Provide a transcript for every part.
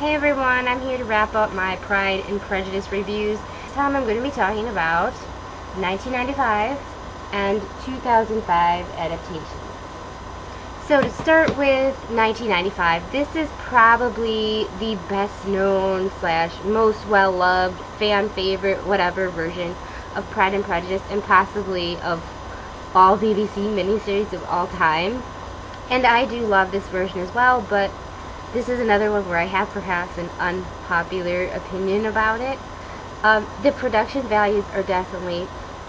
Hey everyone, I'm here to wrap up my Pride and Prejudice reviews. This time I'm going to be talking about 1995 and 2005 adaptations. So to start with 1995, this is probably the best known / most well loved, fan favorite, whatever version of Pride and Prejudice, and possibly of all BBC miniseries of all time. And I do love this version as well, but this is another one where I have perhaps an unpopular opinion about it. The production values are definitely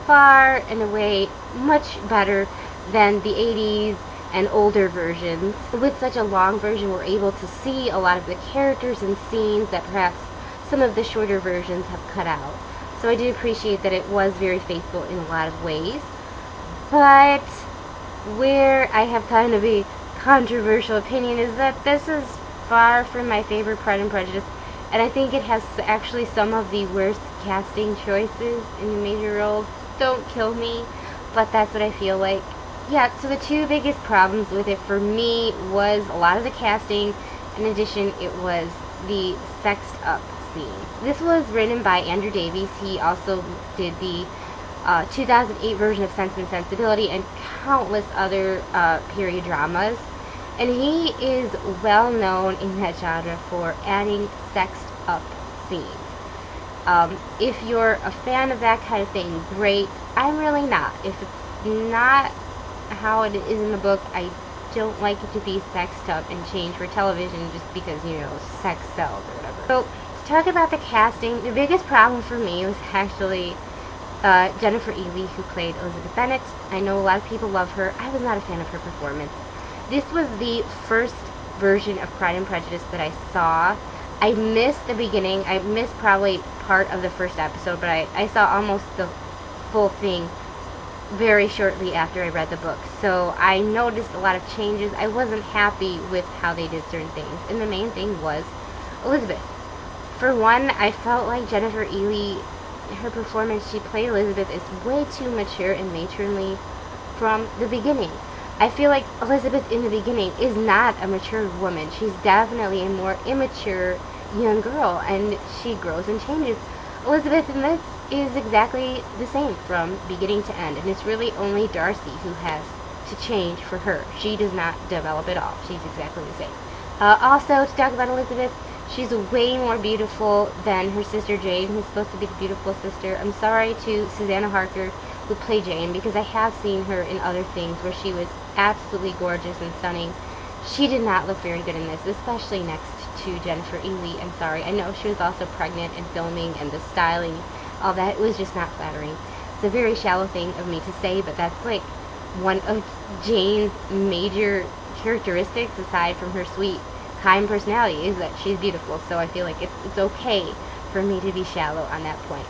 far and away much better than the 80s and older versions. With such a long version, we're able to see a lot of the characters and scenes that perhaps some of the shorter versions have cut out. So I do appreciate that it was very faithful in a lot of ways. But where I have kind of a controversial opinion is that this is far from my favorite Pride and Prejudice, and I think it has actually some of the worst casting choices in the major roles. Don't kill me, but that's what I feel like. Yeah, so the two biggest problems with it for me was a lot of the casting. In addition, it was the sexed up scenes. This was written by Andrew Davies. He also did the 2008 version of Sense and Sensibility and countless other period dramas. And he is well known in that genre for adding sexed up scenes. If you're a fan of that kind of thing, great. I'm really not. If it's not how it is in the book, I don't like it to be sexed up and changed for television just because, you know, sex sells or whatever. So, to talk about the casting, the biggest problem for me was actually Jennifer Ehle, who played Elizabeth Bennet. I know a lot of people love her. I was not a fan of her performance. This was the first version of Pride and Prejudice that I saw. I missed the beginning. I missed probably part of the first episode, but I saw almost the full thing very shortly after I read the book. So I noticed a lot of changes. I wasn't happy with how they did certain things, and the main thing was Elizabeth. For one, I felt like Jennifer Ehle, her performance, she played Elizabeth, is way too mature and matronly from the beginning. I feel like Elizabeth in the beginning is not a mature woman. She's definitely a more immature young girl, and she grows and changes. Elizabeth in this is exactly the same from beginning to end, and it's really only Darcy who has to change for her. She does not develop at all. She's exactly the same. Also, to talk about Elizabeth, she's way more beautiful than her sister Jane, who's supposed to be the beautiful sister. I'm sorry to Susanna Harker, who played Jane, because I have seen her in other things where she was absolutely gorgeous and stunning. She did not look very good in this, especially next to Jennifer Ehle. I'm sorry. I know she was also pregnant and filming, and the styling, all that, it was just not flattering. It's a very shallow thing of me to say, but that's like one of Jane's major characteristics, aside from her sweet, kind personality, is that she's beautiful. So I feel like it's okay for me to be shallow on that point.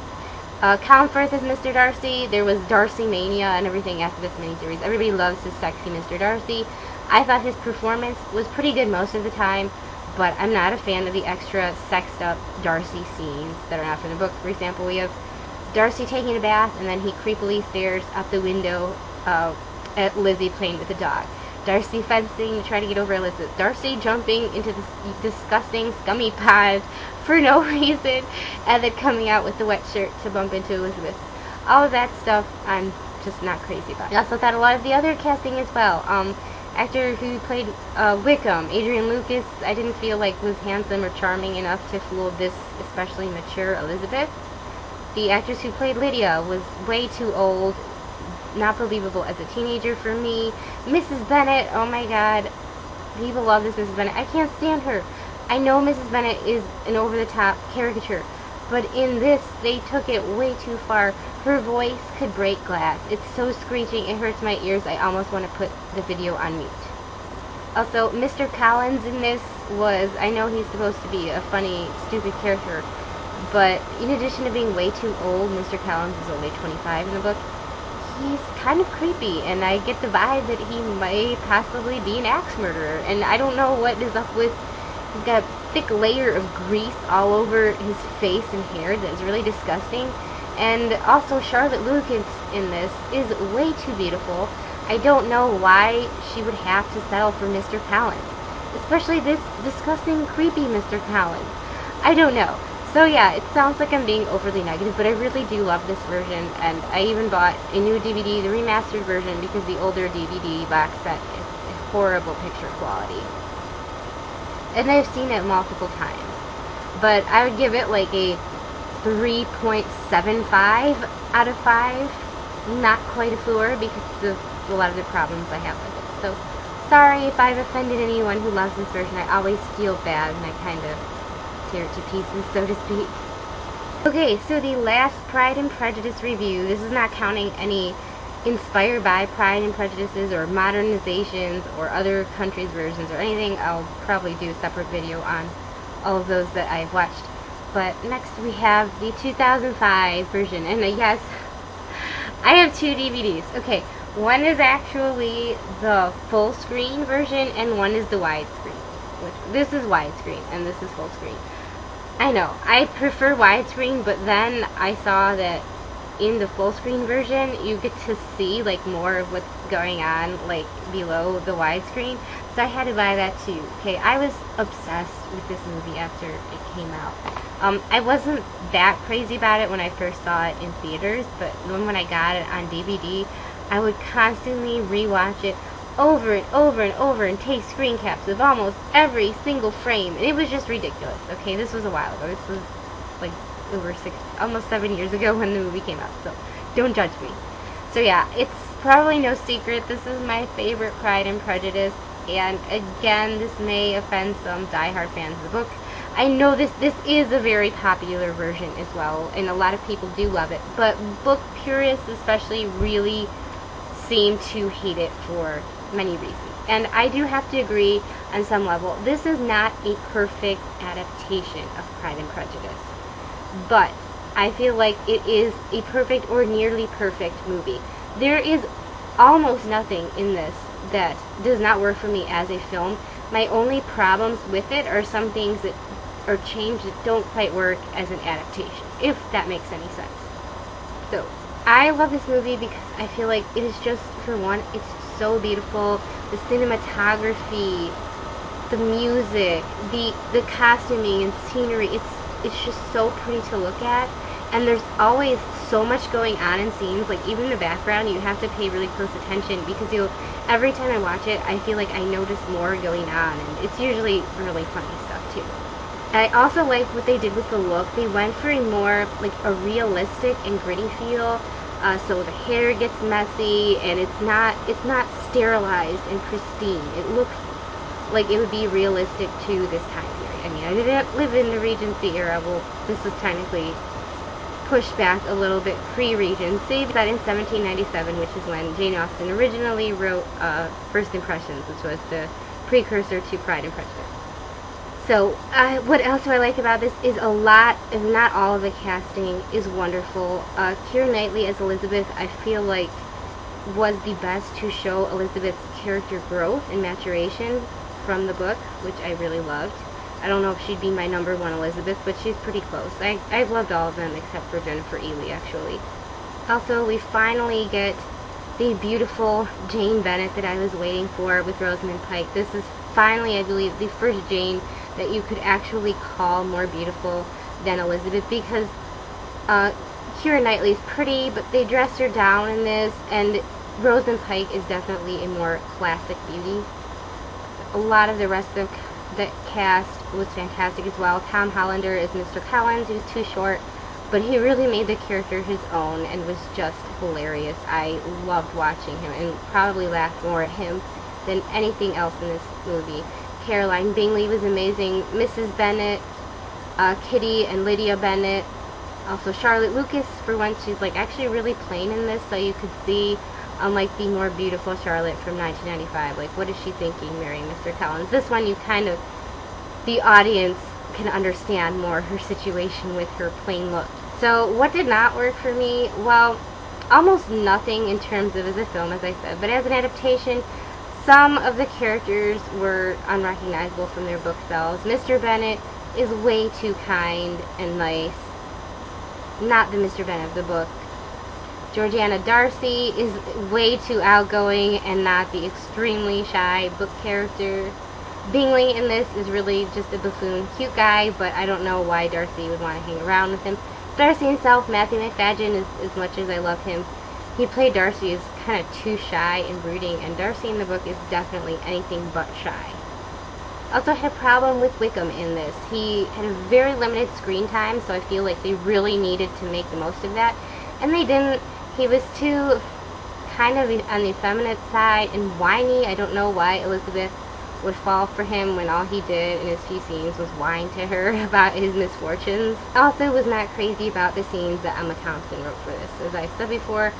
Colin Firth as Mr. Darcy. There was Darcy Mania and everything after this miniseries. Everybody loves his sexy Mr. Darcy. I thought his performance was pretty good most of the time, but I'm not a fan of the extra sexed up Darcy scenes that are not from the book. For example, we have Darcy taking a bath, and then he creepily stares out the window at Lizzie playing with the dog. Darcy fencing to try to get over Elizabeth. Darcy jumping into this disgusting, scummy pond for no reason, and then coming out with the wet shirt to bump into Elizabeth. All of that stuff I'm just not crazy about. I also thought a lot of the other casting as well. Actor who played Wickham, Adrian Lucas, I didn't feel like was handsome or charming enough to fool this especially mature Elizabeth. The actress who played Lydia was way too old, not believable as a teenager for me. Mrs. Bennet, oh my god, people love this Mrs. Bennet. I can't stand her. I know Mrs. Bennet is an over-the-top caricature, but in this, they took it way too far. Her voice could break glass. It's so screeching, it hurts my ears. I almost want to put the video on mute. Also, Mr. Collins in this was, I know he's supposed to be a funny, stupid character, but in addition to being way too old, Mr. Collins is only 25 in the book. He's kind of creepy, and I get the vibe that he might possibly be an axe murderer, and I don't know what is up with. He's got a thick layer of grease all over his face and hair that is really disgusting. And also, Charlotte Lucas in this is way too beautiful. I don't know why she would have to settle for Mr. Collins. especially this disgusting, creepy Mr. Collins. I don't know. So yeah, it sounds like I'm being overly negative, but I really do love this version, and I even bought a new DVD, the remastered version, because the older DVD box set is horrible picture quality. And I've seen it multiple times. But I would give it like a 3.75 out of 5. Not quite a 4 because of a lot of the problems I have with it. So, sorry if I've offended anyone who loves this version. I always feel bad and I kind of tear it to pieces, so to speak. Okay, so the last Pride and Prejudice review, this is not counting any inspired by Pride and Prejudices or modernizations or other countries' versions or anything. I'll probably do a separate video on all of those that I've watched. But next we have the 2005 version, and yes, I have 2 DVDs. Okay, one is actually the full screen version and one is the widescreen. This is widescreen and this is full screen. I know, I prefer widescreen, but then I saw that in the full screen version you get to see like more of what's going on like below the widescreen, so I had to buy that too. Okay, I was obsessed with this movie after it came out. I wasn't that crazy about it when I first saw it in theaters, but when I got it on DVD, I would constantly rewatch it over and over and over and take screen caps of almost every single frame, and it was just ridiculous. Okay, this was a while ago. This was like over almost 7 years ago when the movie came out, so don't judge me. So yeah, it's probably no secret this is my favorite Pride and Prejudice, and again, this may offend some diehard fans of the book. I know this is a very popular version as well, and a lot of people do love it, but book purists especially really seem to hate it for many reasons. And I do have to agree on some level, this is not a perfect adaptation of Pride and Prejudice, but I feel like it is a perfect or nearly perfect movie. There is almost nothing in this that does not work for me as a film. My only problems with it are some things that are changed that don't quite work as an adaptation, if that makes any sense. So, I love this movie because I feel like it is just, for one, it's so beautiful. The cinematography, the music, the costuming and scenery, it's just so pretty to look at. And there's always so much going on in scenes, like even in the background, you have to pay really close attention because every time I watch it, I feel like I notice more going on, and it's usually really funny stuff too. I also like what they did with the look. They went for a more, like, a realistic and gritty feel, so the hair gets messy, and it's not sterilized and pristine. It looks like it would be realistic to this time period. I mean, I didn't live in the Regency era. Well, this was technically pushed back a little bit pre-Regency, that in 1797, which is when Jane Austen originally wrote First Impressions, which was the precursor to Pride and Prejudice. So, what else do I like about this is a lot, if not all of the casting is wonderful. Keira Knightley as Elizabeth, I feel like was the best to show Elizabeth's character growth and maturation from the book, which I really loved. I don't know if she'd be my number 1 Elizabeth, but she's pretty close. I've loved all of them except for Jennifer Ely, actually. Also, we finally get the beautiful Jane Bennet that I was waiting for with Rosamund Pike. This is finally, I believe, the first Jane that you could actually call more beautiful than Elizabeth, because Keira Knightley's pretty, but they dressed her down in this, and Rosamund Pike is definitely a more classic beauty. A lot of the rest of the cast was fantastic as well. Tom Hollander is Mr. Collins. He was too short, but he really made the character his own and was just hilarious. I loved watching him and probably laughed more at him than anything else in this movie. Caroline Bingley was amazing. Mrs. Bennet, Kitty and Lydia Bennet. Also Charlotte Lucas, for once, she's like actually really plain in this, so you could see, unlike the more beautiful Charlotte from 1995, like what is she thinking marrying Mr. Collins. This one you kind of, the audience can understand more her situation with her plain look. So what did not work for me? Well, almost nothing in terms of as a film, as I said, but as an adaptation, some of the characters were unrecognizable from their book selves. Mr. Bennet is way too kind and nice. Not the Mr. Bennet of the book. Georgiana Darcy is way too outgoing and not the extremely shy book character. Bingley in this is really just a buffoon, cute guy, but I don't know why Darcy would want to hang around with him. Darcy himself, Matthew Macfadyen, as much as I love him, he played Darcy as kind of too shy and brooding, and Darcy in the book is definitely anything but shy. Also had a problem with Wickham in this. He had a very limited screen time, so I feel like they really needed to make the most of that, and they didn't. He was too kind of on the effeminate side and whiny. I don't know why Elizabeth would fall for him when all he did in his few scenes was whine to her about his misfortunes. Also was not crazy about the scenes that Emma Thompson wrote for this. As I said before,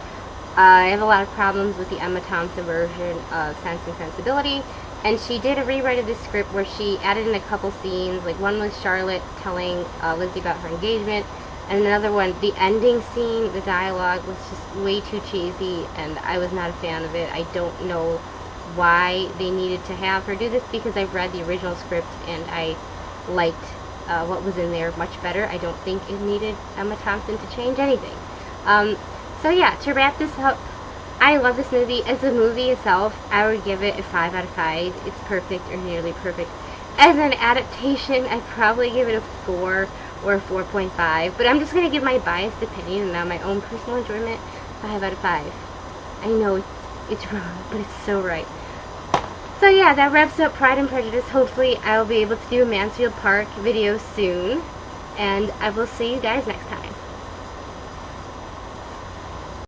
I have a lot of problems with the Emma Thompson version of Sense and Sensibility, and she did a rewrite of the script where she added in a couple scenes. Like one was Charlotte telling Lizzie about her engagement, and another one, the ending scene, the dialogue was just way too cheesy, and I was not a fan of it. I don't know why they needed to have her do this, because I've read the original script and I liked what was in there much better. I don't think it needed Emma Thompson to change anything. So yeah, to wrap this up, I love this movie. As a movie itself, I would give it a 5 out of 5. It's perfect or nearly perfect. As an adaptation, I'd probably give it a 4 or a 4.5, but I'm just going to give my biased opinion and now my own personal enjoyment 5 out of 5. I know it's wrong, but it's so right. So yeah, that wraps up Pride and Prejudice. Hopefully I'll be able to do a Mansfield Park video soon, and I will see you guys next time.